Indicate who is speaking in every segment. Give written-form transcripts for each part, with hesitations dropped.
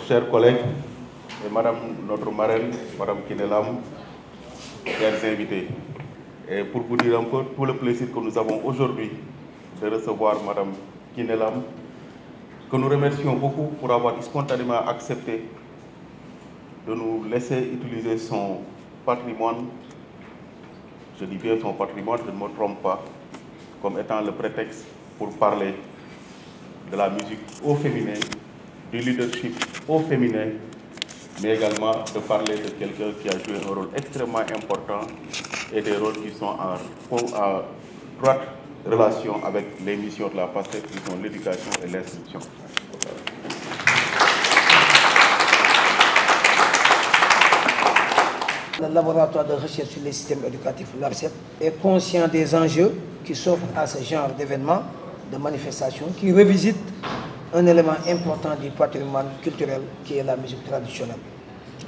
Speaker 1: chers collègues, et Madame notre marraine, Madame Kinelam, chers invités. Et pour vous dire un peu tout le plaisir que nous avons aujourd'hui de recevoir Madame Kinelam, que nous remercions beaucoup pour avoir spontanément accepté de nous laisser utiliser son patrimoine, je dis bien son patrimoine, je ne me trompe pas, comme étant le prétexte pour parler de la musique au féminin, du leadership au féminin, mais également de parler de quelqu'un qui a joué un rôle extrêmement important et des rôles qui sont en droite relation avec les missions de la FASTEF, qui sont l'éducation et l'instruction.
Speaker 2: Le laboratoire de recherche sur les systèmes éducatifs, l'ARCEP, est conscient des enjeux qui s'offrent à ce genre d'événements, de manifestations, qui revisitent un élément important du patrimoine culturel qui est la musique traditionnelle.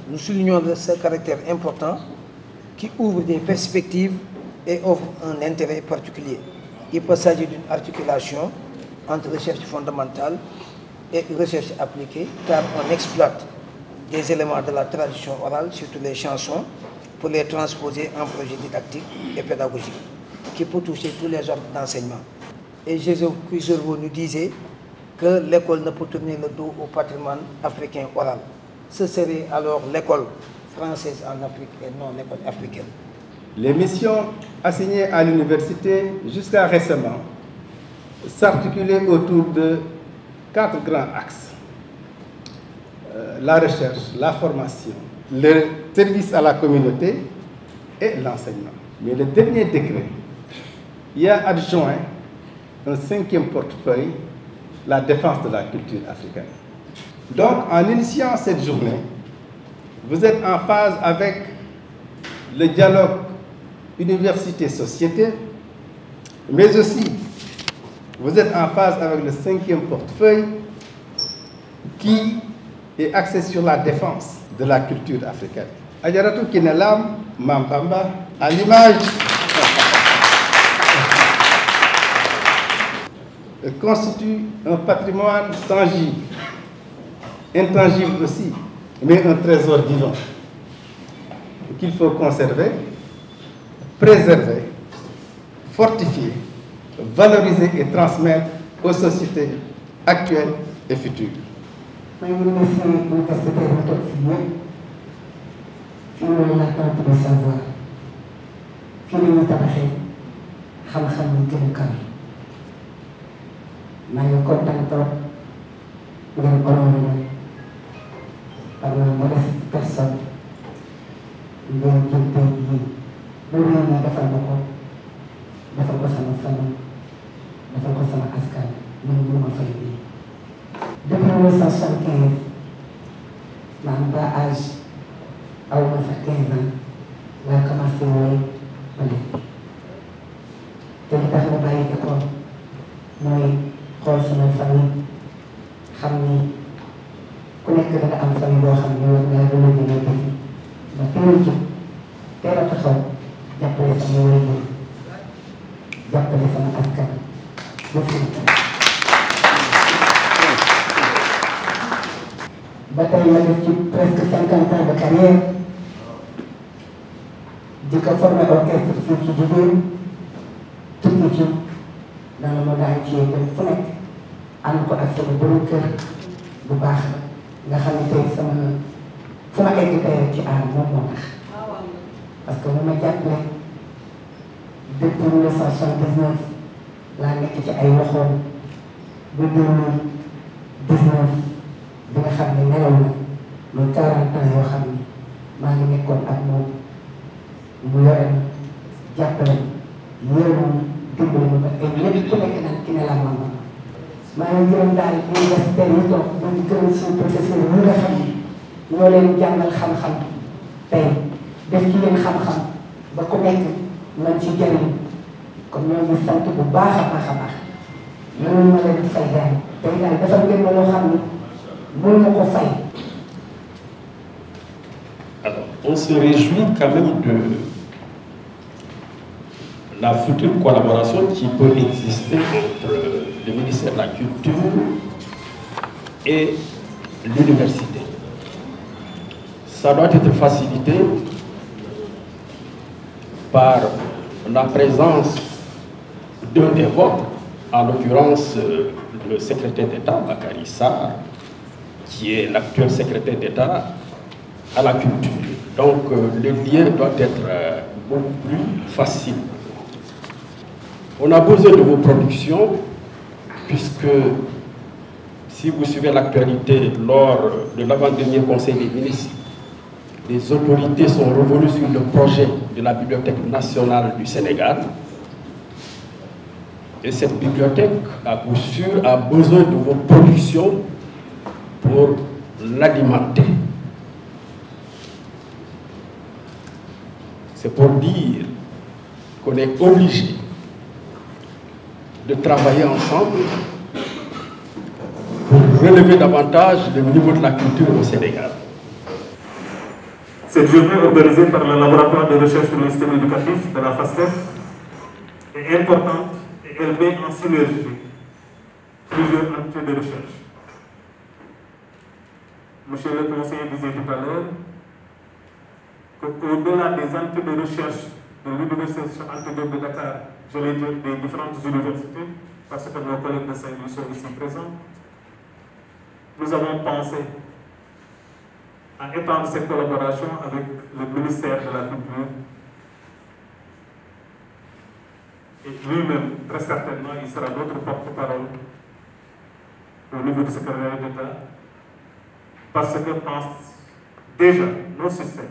Speaker 2: Nous soulignons ce caractère important qui ouvre des perspectives et offre un intérêt particulier. Il peut s'agir d'une articulation entre recherche fondamentale et recherche appliquée, car on exploite des éléments de la tradition orale, surtout les chansons, pour les transposer en projets didactiques et pédagogiques, qui peut toucher tous les ordres d'enseignement. Et Jésus nous disait que l'école ne peut tourner le dos au patrimoine africain oral. Ce serait alors l'école française en Afrique et non l'école africaine.
Speaker 3: Les missions assignées à l'université jusqu'à récemment s'articulaient autour de 4 grands axes. La recherche, la formation, le service à la communauté et l'enseignement. Mais le dernier décret y a adjoint un 5e portefeuille, la défense de la culture africaine. Donc, en initiant cette journée, vous êtes en phase avec le dialogue université-société, mais aussi vous êtes en phase avec le 5e portefeuille qui est axé sur la défense de la culture africaine. Adjaratou Kinelam Mambamba, à l'image, constitue un patrimoine tangible, intangible aussi, mais un trésor vivant qu'il faut conserver, préserver, fortifier, valoriser et transmettre aux sociétés actuelles et futures.
Speaker 4: Je remercie l'université de Tokyo, qui est l'attente de savoir, qui est le tabac, xam-xam yi gën a kawe. maa ngi kontaan trop ngeen honoré par la modeste personne ngeen jël tey jii lu réew mi defal ma ko defal ko sama famille defal ko sama askan man mënu ma fay bii. Depuis 1975 ma am ba âge aw ma sax 15 ans laa commencé woy ba léegi te li tax ma bàyyi école mooy xool sama famille xam ni ku nekk da nga am famille boo xam ne war ngaa relever les défis ba teel a jóg teel a taxaw jàppale sama waajur jàppale sama askan ba fi ba tey ma def ci presque 50 ans de carrière di ko former orchestre fii ci jigéen tukki ci dans le monde entier dem fu nekk ànd ko ak sama borom kër bu baax nga xam ne tey sama fu ma egg tey ci aar moom moo tax parce que bu ma jàppale depuis 1979 laa nekk ci ay loxoom ba 2019 bi nga xam ne nelaw na muy 40 ans yoo xam ne maa ngi nekkoon ak moom mu yore ma jàppale ma yore ma dimbali ma ba tey lépp ku nekk naan ki ne laa mën maa ngi gërëm daal université yi toog ba di gërëm suñu professeur yi nga xam ne ñoo leen jàngal xam-xam tey def ci leen xam-xam ba ku nekk mën ci jëriñ kon ñoo ngi sant bu baax a baax a baax mënul ma leen fay daal tey daal dafa ngeen ma loo xam ne mënu ma ko fay.
Speaker 5: Alors, on se réjouit quand même de la future collaboration qui peut exister entre le ministère de la Culture et l'université. Ça doit être facilité par la présence d'un des votes, en l'occurrence le secrétaire d'État, Bakary Sarr, qui est l'actuel secrétaire d'État à la culture. Donc le lien doit être beaucoup plus facile. On a besoin de vos productions, puisque si vous suivez l'actualité lors de l'avant-dernier Conseil des ministres, les autorités sont revenues sur le projet de la Bibliothèque nationale du Sénégal. Et cette bibliothèque, à coup sûr, a besoin de vos productions pour l'alimenter. C'est pour dire qu'on est obligé de travailler ensemble pour relever davantage le niveau de la culture au Sénégal.
Speaker 6: Cette journée organisée par le laboratoire de recherche sur le système éducatif de la FASTEF est importante et elle met en synergie plusieurs entités de recherche. Monsieur le conseiller disait tout à l'heure qu'au-delà des entités de recherche de l'Université Cheikh Anta Diop de Dakar, je l'ai dit, des différentes universités, parce que nos collègues de Saint-Louis sont ici présents, nous avons pensé à étendre cette collaboration avec le ministère de la Culture. Et lui-même, très certainement, il sera notre porte-parole au niveau du secrétariat d'État, parce que pense déjà nos systèmes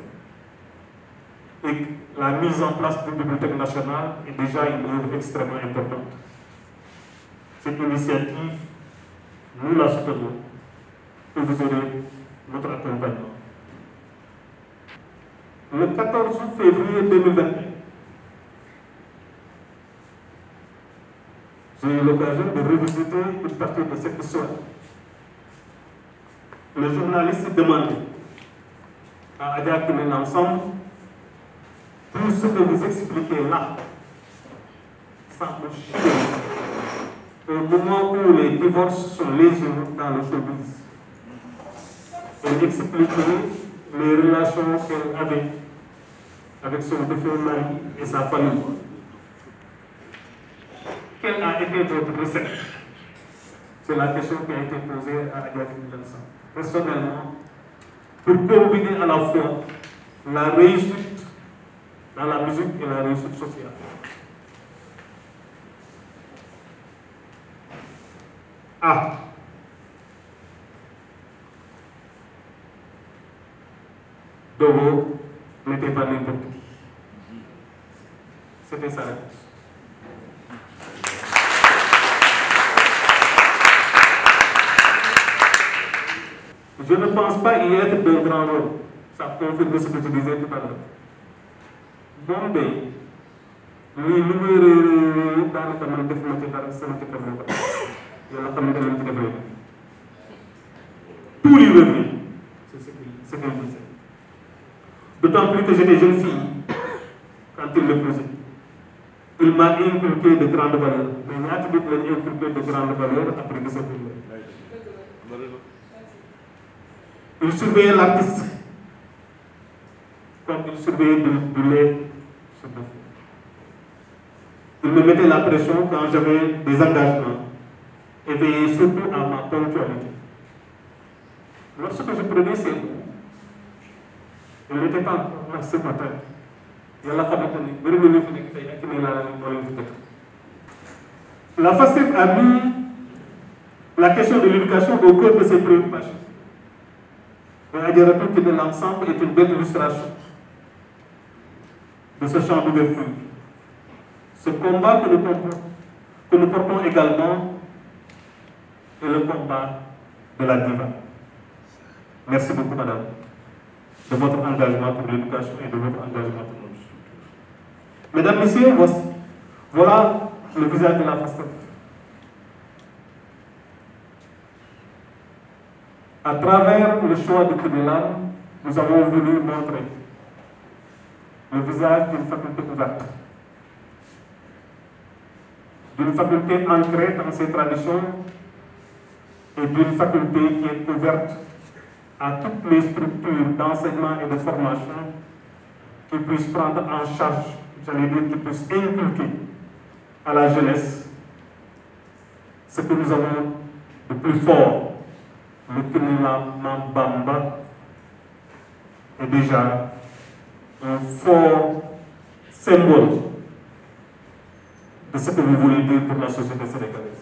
Speaker 6: et la mise en place d'une bibliothèque nationale est déjà une œuvre extrêmement importante. Cette initiative, nous la soutenons et vous aurez notre accompagnement. Le 14 février 2021, j'ai eu l'occasion de revisiter une partie de cette histoire. Le journaliste demandait à Adja Kine l'ensemble, tout ce que vous expliquez là, semble chier au moment où les divorces sont légers dans le showbiz. Elle expliquait les relations qu'elle avait avec son défunt mari et sa famille. Quelle a été votre recette? C'est la question qui a été posée à Adja Kine l'ensemble. Personnellement, pour combiner à la fois la réussite dans la musique et la réussite sociale. Ah, Dogo n'était pas n'importe qui. C'était sa réponse. Je ne pense pas y être d'un grand rôle. Ça confirme ce que tu disais tout à l'heure. Bombay, lui, dans le domaine de tous les revenus, c'est ce qu'il disait. D'autant plus que j'étais jeune fille quand il le posait. Il m'a inculqué de grandes valeurs. Mais il m'a inculqué de grandes valeurs après 17 ans. Il surveillait l'artiste comme il surveillait du lait sur le feu. Il me mettait la pression quand j'avais des engagements et veillait surtout à ma ponctualité. Lorsque je prenais ces mots, il n'était pas là ce matin. La FASTEF a mis la question de l'éducation au cœur de ses préoccupations. Que de l'ensemble est une belle illustration de ce champ d'ouverture. Ce combat que nous portons également est le combat de la diva. Merci beaucoup, madame, de votre engagement pour l'éducation et de votre engagement pour notre structure. Mesdames, messieurs, voilà le visage de la FASTEF. À travers le choix de Koudelam, nous avons voulu montrer le visage d'une faculté ouverte, d'une faculté ancrée dans ses traditions et d'une faculté qui est ouverte à toutes les structures d'enseignement et de formation qui puissent prendre en charge, j'allais dire, qui puissent inculquer à la jeunesse ce que nous avons de plus fort. Le Kinilama Bamba est déjà un fort symbole de ce que vous voulez dire pour la société sénégalaise.